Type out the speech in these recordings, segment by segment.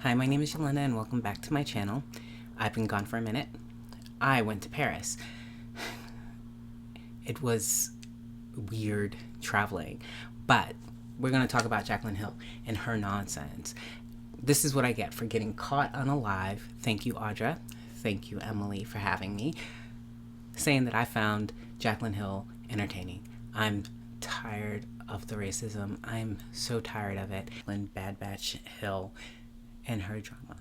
Hi, my name is Jaclyn and welcome back to my channel. I've been gone for a minute. I went to Paris. It was weird traveling, but we're going to talk about Jaclyn Hill and her nonsense. This is what I get for getting caught unalive. Thank you, Audra. Thank you, Emily, for having me. Saying that I found Jaclyn Hill entertaining. I'm tired of the racism. I'm so tired of it. When Bad Batch Hill and her drama.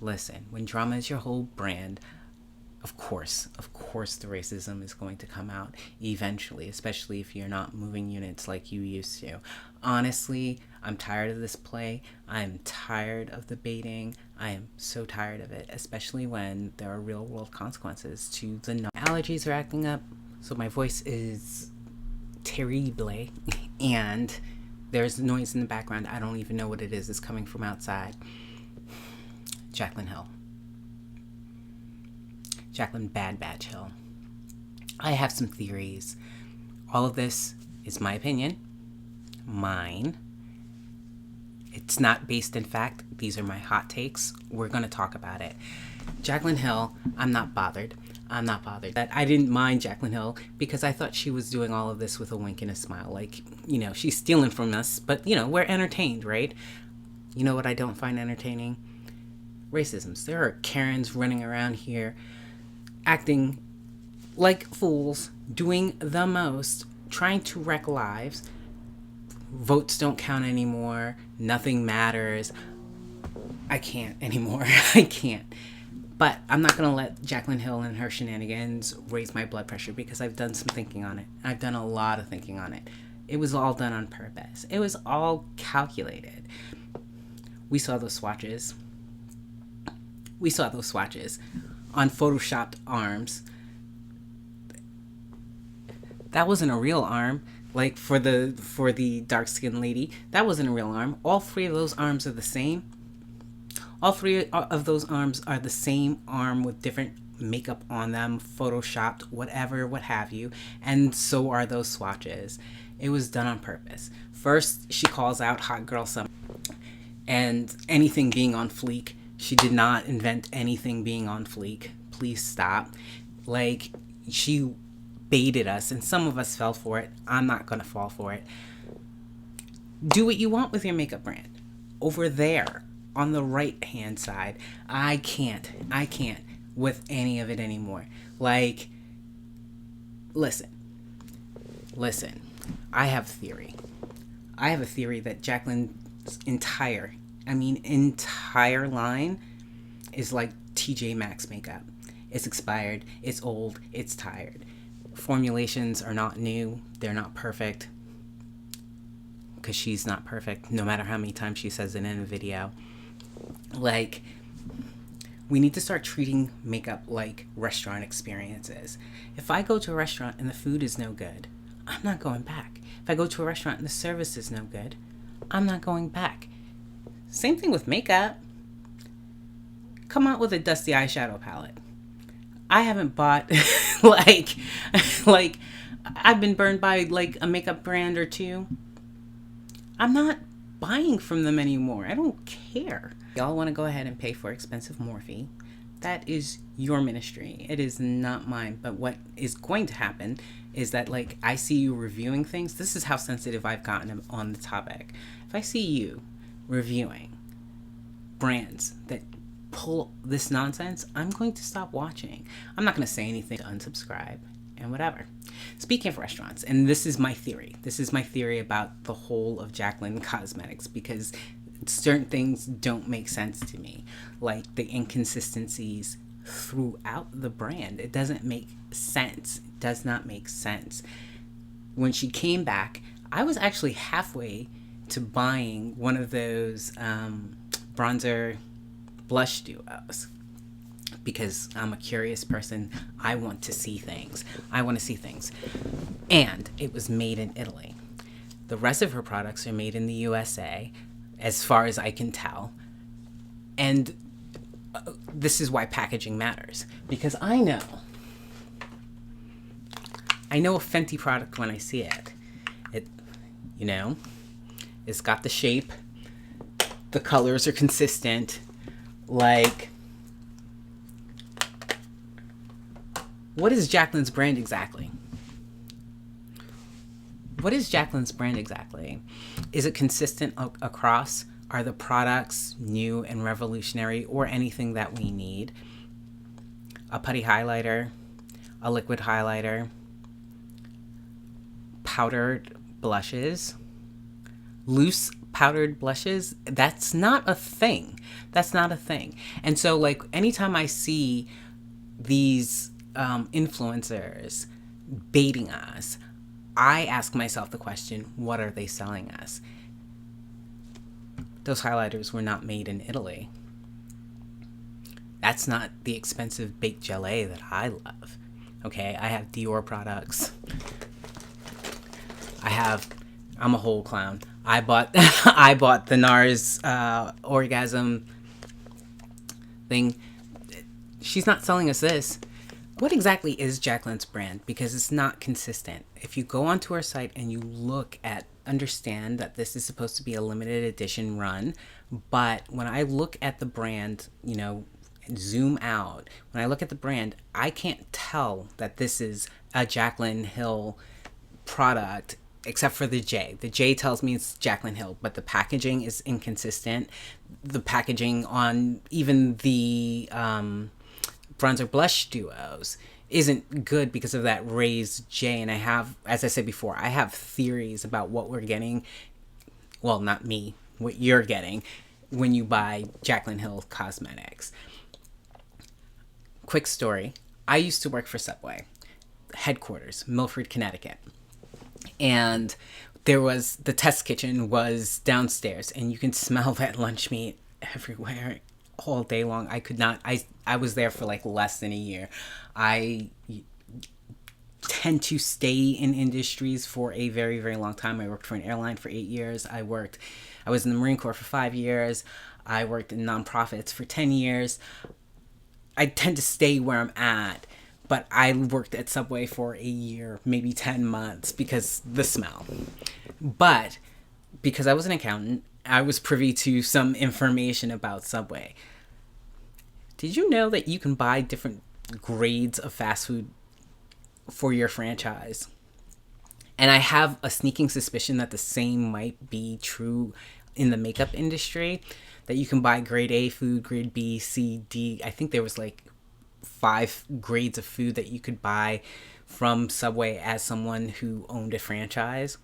Listen, when drama is your whole brand, of course, the racism is going to come out eventually, especially if you're not moving units like you used to. Honestly, I'm tired of this play. I'm tired of the baiting. I am so tired of it, especially when there are real world consequences to the allergies are acting up, so my voice is terrible, and there's noise in the background. I don't even know what it is. It's coming from outside. Jaclyn Hill. Jaclyn Bad Batch Hill. I have some theories. All of this is my opinion. Mine. It's not based in fact. These are my hot takes. We're going to talk about it. Jaclyn Hill, I'm not bothered. That I didn't mind Jaclyn Hill because I thought she was doing all of this with a wink and a smile. Like, she's stealing from us, but, we're entertained, right? You know what I don't find entertaining? Racisms. There are Karens running around here acting like fools, doing the most, trying to wreck lives. Votes don't count anymore. Nothing matters. I can't anymore. I can't. But I'm not going to let Jaclyn Hill and her shenanigans raise my blood pressure because I've done some thinking on it. I've done a lot of thinking on it. It was all done on purpose. It was all calculated. We saw those swatches on photoshopped arms. That wasn't a real arm. Like for the dark-skinned lady, that wasn't a real arm. All three of those arms are the same. All three of those arms are the same arm with different makeup on them, photoshopped, whatever, what have you. And so are those swatches. It was done on purpose. First, she calls out Hot Girl Summer and anything being on fleek. She did not invent anything being on fleek. Please stop. Like, she baited us, and some of us fell for it. I'm not going to fall for it. Do what you want with your makeup brand. Over there, on the right-hand side, I can't with any of it anymore. Like, listen. I have a theory. That Jaclyn's entire line is like TJ Maxx makeup. It's expired, it's old, it's tired. Formulations are not new, they're not perfect. Because she's not perfect, no matter how many times she says it in a video. Like, we need to start treating makeup like restaurant experiences. If I go to a restaurant and the food is no good, I'm not going back. If I go to a restaurant and the service is no good, I'm not going back. Same thing with makeup. Come out with a dusty eyeshadow palette. I haven't bought like I've been burned by like a makeup brand or two. I'm not buying from them anymore. I don't care. Y'all want to go ahead and pay for expensive Morphe. That is your ministry. It is not mine. But what is going to happen is that, like, I see you reviewing things. This is how sensitive I've gotten on the topic. If I see you reviewing brands that pull this nonsense, I'm going to stop watching. I'm not going to say anything to unsubscribe and whatever. Speaking of restaurants, and this is my theory about the whole of Jaclyn Cosmetics, because certain things don't make sense to me, like the inconsistencies throughout the brand. It doesn't make sense. It does not make sense. When she came back, I was actually halfway to buying one of those bronzer blush duos because I'm a curious person. I want to see things. And it was made in Italy. The rest of her products are made in the USA, as far as I can tell. And this is why packaging matters, because I know a Fenty product when I see it. It's got the shape, the colors are consistent, Like, what is Jaclyn's brand exactly? What is Jaclyn's brand exactly? Is it consistent across? Are the products new and revolutionary, or anything that we need? A putty highlighter, a liquid highlighter, powdered blushes, loose powdered blushes. That's not a thing. That's not a thing. And so, like, anytime I see these influencers baiting us, I ask myself the question, what are they selling us? Those highlighters were not made in Italy. That's not the expensive baked gelée that I love. Okay, I have Dior products. I'm a whole clown. I bought the NARS orgasm thing. She's not selling us this. What exactly is Jaclyn's brand? Because it's not consistent. If you go onto our site and you understand that this is supposed to be a limited edition run, but when I look at the brand, zoom out, when I look at the brand, I can't tell that this is a Jaclyn Hill product, except for the J. The J tells me it's Jaclyn Hill, but the packaging is inconsistent. The packaging on even the bronzer blush duos isn't good because of that raised J. And I have, as I said before, I have theories about what we're getting. Well, not me, what you're getting when you buy Jaclyn Hill cosmetics. Quick story. I used to work for Subway, headquarters, Milford, Connecticut. And the test kitchen was downstairs, and you can smell that lunch meat everywhere all day long. I was there for like less than a year. I tend to stay in industries for a very, very long time. I worked for an airline for 8 years. I was in the Marine Corps for 5 years. I worked in nonprofits for 10 years. I tend to stay where I'm at, but I worked at Subway for a year, maybe 10 months, because the smell. But because I was an accountant, I was privy to some information about Subway. Did you know that you can buy different grades of fast food for your franchise? And I have a sneaking suspicion that the same might be true in the makeup industry, that you can buy grade A food, grade B, C, D. I think there was like 5 grades of food that you could buy from Subway as someone who owned a franchise.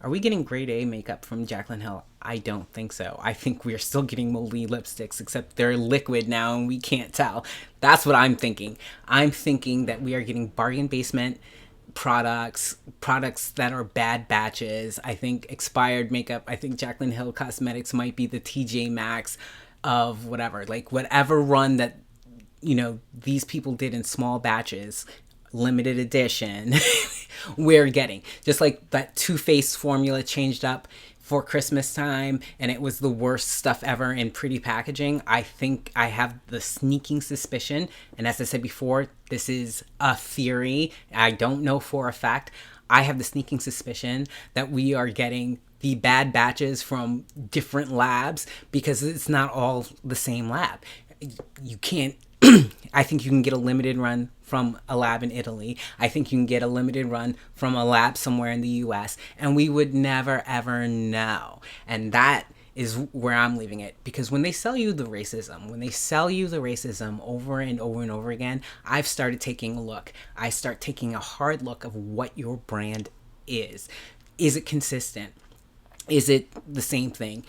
Are we getting grade A makeup from Jaclyn Hill? I don't think so. I think we're still getting moldy lipsticks, except they're liquid now and we can't tell. That's what I'm thinking. I'm thinking that we are getting bargain basement products that are bad batches. I think expired makeup. I think Jaclyn Hill Cosmetics might be the TJ Maxx of whatever. Like, whatever run that, these people did in small batches, limited edition, we're getting. Just like that Too Faced formula changed up for Christmas time and it was the worst stuff ever in pretty packaging. I think I have the sneaking suspicion, and as I said before, this is a theory, I don't know for a fact. I have the sneaking suspicion that we are getting the bad batches from different labs, because it's not all the same lab. You can't I think you can get a limited run from a lab in Italy. I think you can get a limited run from a lab somewhere in the US, and we would never ever know. And that is where I'm leaving it, because when they sell you the racism over and over and over again, I've started taking a look. I start taking a hard look of what your brand is. Is it consistent? Is it the same thing?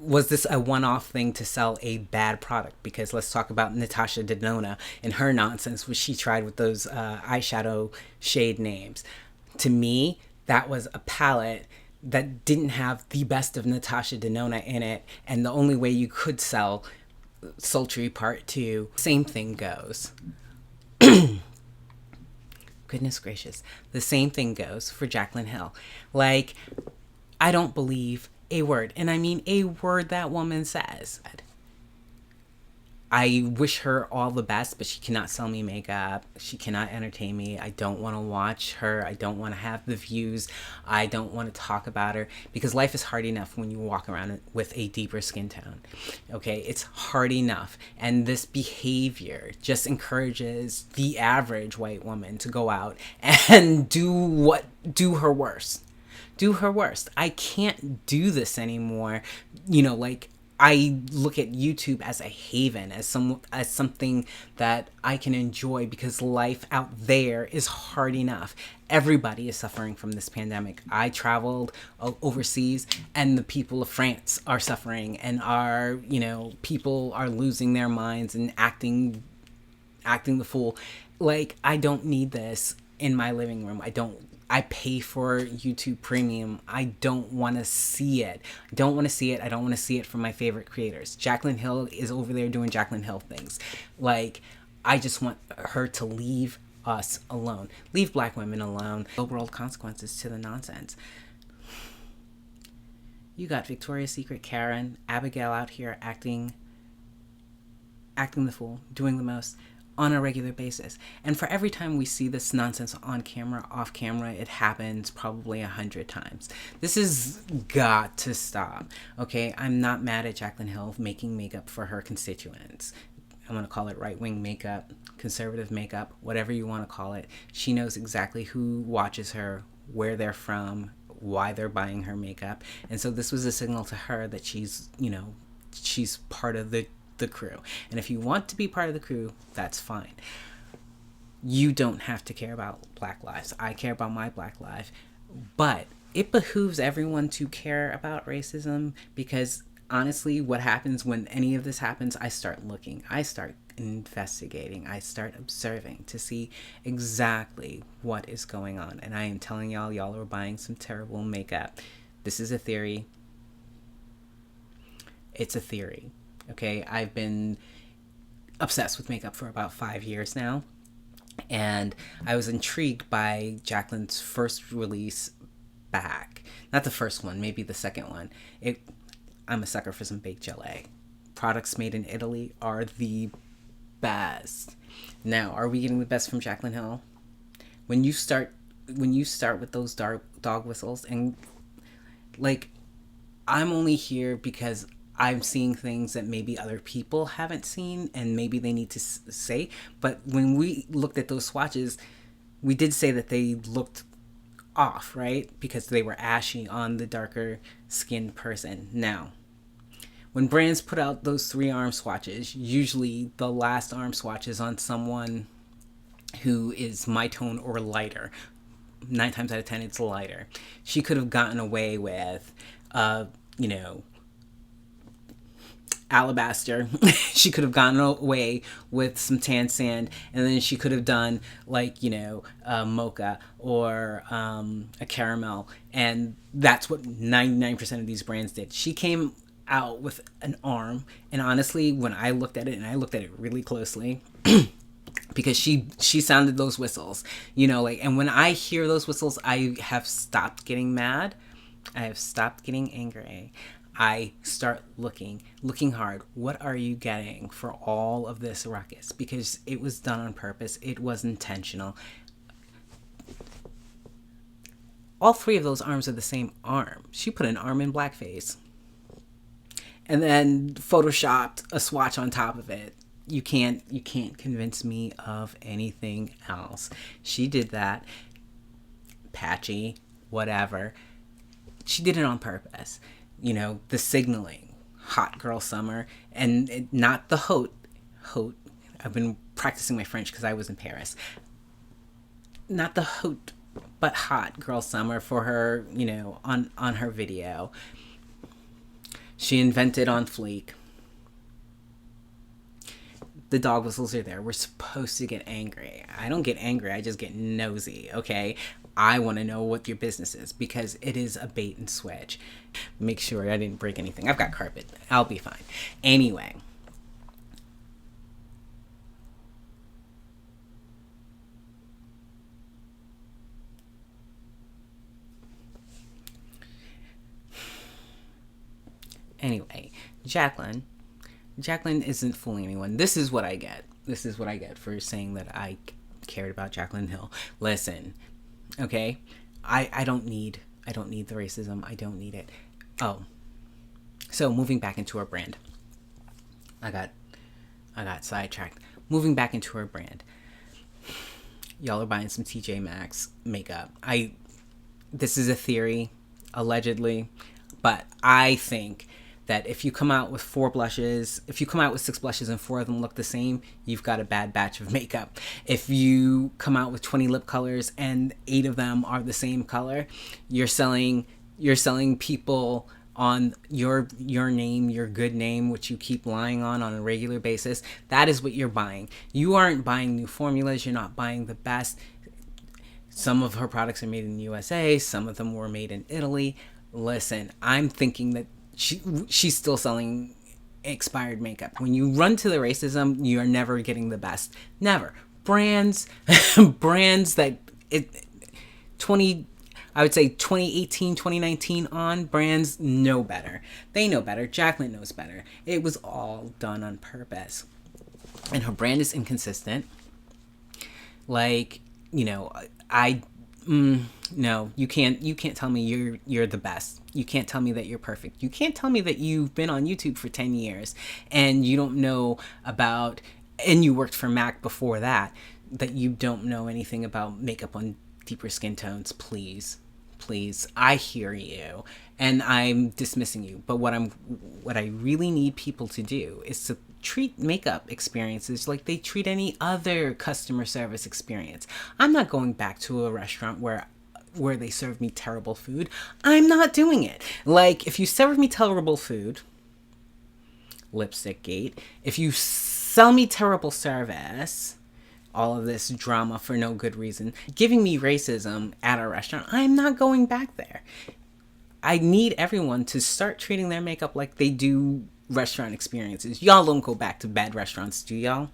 Was this a one-off thing to sell a bad product? Because let's talk about Natasha Denona and her nonsense, which she tried with those eyeshadow shade names. To me, that was a palette that didn't have the best of Natasha Denona in it, and the only way you could sell Sultry Part 2, same thing goes. Goodness gracious. The same thing goes for Jaclyn Hill. Like, I don't believe a word, and I mean a word that woman says. I wish her all the best, but she cannot sell me makeup. She cannot entertain me. I don't want to watch her. I don't want to have the views. I don't want to talk about her, because life is hard enough when you walk around with a deeper skin tone. Okay, it's hard enough. And this behavior just encourages the average white woman to go out and do her worst. Do her worst. I can't do this anymore. Like, I look at YouTube as a haven, as something that I can enjoy, because life out there is hard enough. Everybody is suffering from this pandemic. I traveled overseas, and the people of France are suffering, and people are losing their minds and acting the fool. Like, I don't need this in my living room. I pay for YouTube Premium. I don't want to see it. I don't want to see it from my favorite creators. Jaclyn Hill is over there doing Jaclyn Hill things. Like, I just want her to leave us alone. Leave black women alone. Real world consequences to the nonsense. You got Victoria's Secret Karen, Abigail out here acting the fool, doing the most on a regular basis. And for every time we see this nonsense on camera, off camera, it happens probably 100 times. This has got to stop. Okay, I'm not mad at Jaclyn Hill making makeup for her constituents. I'm going to call it right-wing makeup, conservative makeup, whatever you want to call it. She knows exactly who watches her, where they're from, why they're buying her makeup. And so this was a signal to her that she's part of the crew. And if you want to be part of the crew, that's fine. You don't have to care about black lives. I care about my black life. But it behooves everyone to care about racism, because honestly, what happens when any of this happens, I start looking, I start investigating, I start observing to see exactly what is going on. And I am telling y'all are buying some terrible makeup. This is a theory. It's a theory. Okay, I've been obsessed with makeup for about 5 years now, and I was intrigued by Jaclyn's first release back. Not the first one, maybe the second one. I'm a sucker for some baked gelée. Products made in Italy are the best. Now, are we getting the best from Jaclyn Hill? When you start with those dog whistles, and like, I'm only here because I'm seeing things that maybe other people haven't seen, and maybe they need to say. But when we looked at those swatches, we did say that they looked off, right? Because they were ashy on the darker skinned person. Now, when brands put out those 3-arm swatches, usually the last arm swatch is on someone who is my tone or lighter. 9 times out of 10, it's lighter. She could have gotten away with, alabaster. She could have gotten away with some tan sand, and then she could have done a mocha or a caramel, and that's what 99% of these brands did. She came out with an arm, and honestly, when I looked at it, and I looked at it really closely, because she sounded those whistles, and when I hear those whistles, I have stopped getting mad. I have stopped getting angry. I start looking hard. What are you getting for all of this ruckus? Because it was done on purpose. It was intentional. All 3 of those arms are the same arm. She put an arm in blackface and then photoshopped a swatch on top of it. You can't convince me of anything else. She did that. Patchy, whatever. She did it on purpose. The signaling, hot girl summer, and not the haute. I've been practicing my French because I was in Paris. Not the haute, but hot girl summer for her, on her video. She invented on fleek. The dog whistles are there. We're supposed to get angry. I don't get angry. I just get nosy, okay? I want to know what your business is, because it is a bait and switch. Make sure I didn't break anything. I've got carpet. I'll be fine. Anyway. Jaclyn Jaclyn isn't fooling anyone. This is what I get. This is what I get for saying that I cared about Jaclyn Hill. Listen, okay? I don't need the racism. I don't need it. Oh. So moving back into our brand. I got sidetracked. Moving back into our brand. Y'all are buying some TJ Maxx makeup. This is a theory, allegedly, but I think that if you come out with 6 blushes and 4 of them look the same, you've got a bad batch of makeup. If you come out with 20 lip colors and 8 of them are the same color, you're selling people on your name, your good name, which you keep lying on a regular basis. That is what you're buying. You aren't buying new formulas. You're not buying the best. Some of her products are made in the USA. Some of them were made in Italy. Listen, I'm thinking that she's still selling expired makeup. When you run to the racism, you are never getting the best. Never. Brands that I would say 2018, 2019 on, brands know better. They know better. Jaclyn knows better. It was all done on purpose. And her brand is inconsistent. Like, no, you can't tell me you're the best. You can't tell me that you're perfect. You can't tell me that you've been on YouTube for 10 years and you don't know about, and you worked for MAC before that you don't know anything about makeup on deeper skin tones. Please, I hear you and I'm dismissing you, but what I really need people to do is to treat makeup experiences like they treat any other customer service experience. I'm not going back to a restaurant where they serve me terrible food. I'm not doing it. Like, if you serve me terrible food, lipstick gate, if you sell me terrible service, all of this drama for no good reason, giving me racism at a restaurant, I'm not going back there. I need everyone to start treating their makeup like they do restaurant experiences. Y'all don't go back to bad restaurants, do y'all?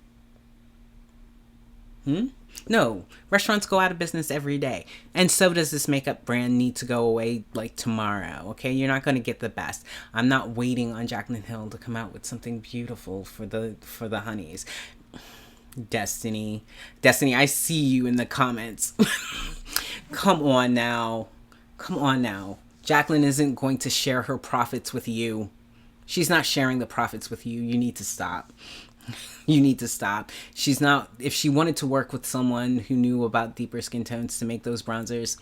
No, restaurants go out of business every day. And so does this makeup brand need to go away like tomorrow, okay? You're not going to get the best. I'm not waiting on Jaclyn Hill to come out with something beautiful for the honeys. Destiny, I see you in the comments. Come on now. Jaclyn isn't going to share her profits with you. She's not sharing the profits with you. You need to stop. She's not, if she wanted to work with someone who knew about deeper skin tones to make those bronzers,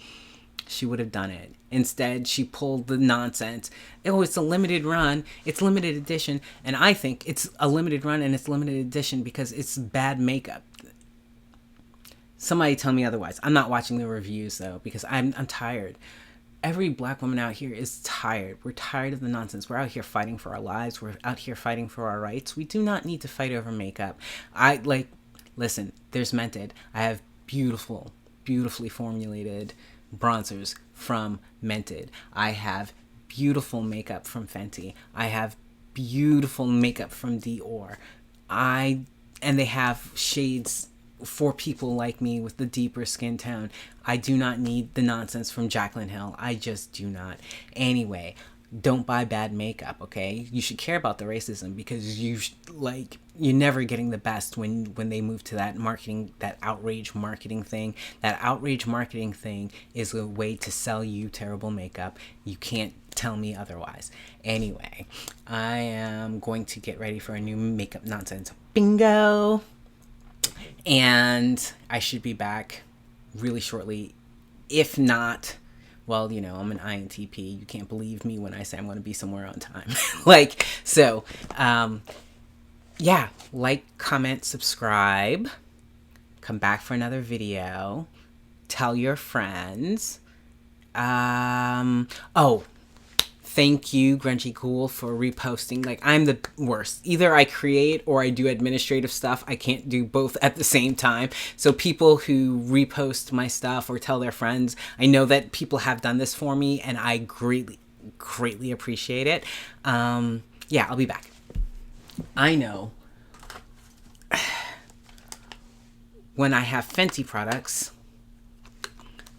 she would have done it. Instead, she pulled the nonsense. Oh, it's a limited run. It's limited edition. And I think it's a limited run and it's limited edition because it's bad makeup. Somebody tell me otherwise. I'm not watching the reviews though because I'm tired. Every black woman out here is tired. We're tired of the nonsense. We're out here fighting for our lives. We're out here fighting for our rights. We do not need to fight over makeup. Listen, there's Mented. I have beautifully formulated bronzers from Mented. I have beautiful makeup from Fenty. I have beautiful makeup from Dior. And they have shades for people like me with the deeper skin tone. I do not need the nonsense from Jaclyn Hill. I just do not. Anyway, don't buy bad makeup, okay? You should care about the racism because you're never getting the best when they move to that marketing, that outrage marketing thing. That outrage marketing thing is a way to sell you terrible makeup. You can't tell me otherwise. Anyway, I am going to get ready for a new makeup nonsense bingo. And I should be back really shortly. If not, well, I'm an INTP. You can't believe me when I say I'm going to be somewhere on time. Yeah, like, comment, subscribe. Come back for another video. Tell your friends. Thank you, Grungy Cool, for reposting. I'm the worst. Either I create or I do administrative stuff. I can't do both at the same time. So people who repost my stuff or tell their friends, I know that people have done this for me, and I greatly appreciate it. Yeah, I'll be back. I know when I have Fenty products,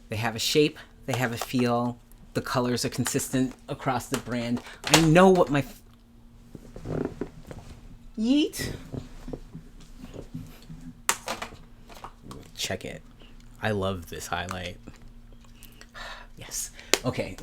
they have a shape, they have a feel, the colors are consistent across the brand. I know what my Yeet. Check it. I love this highlight. Yes. Okay.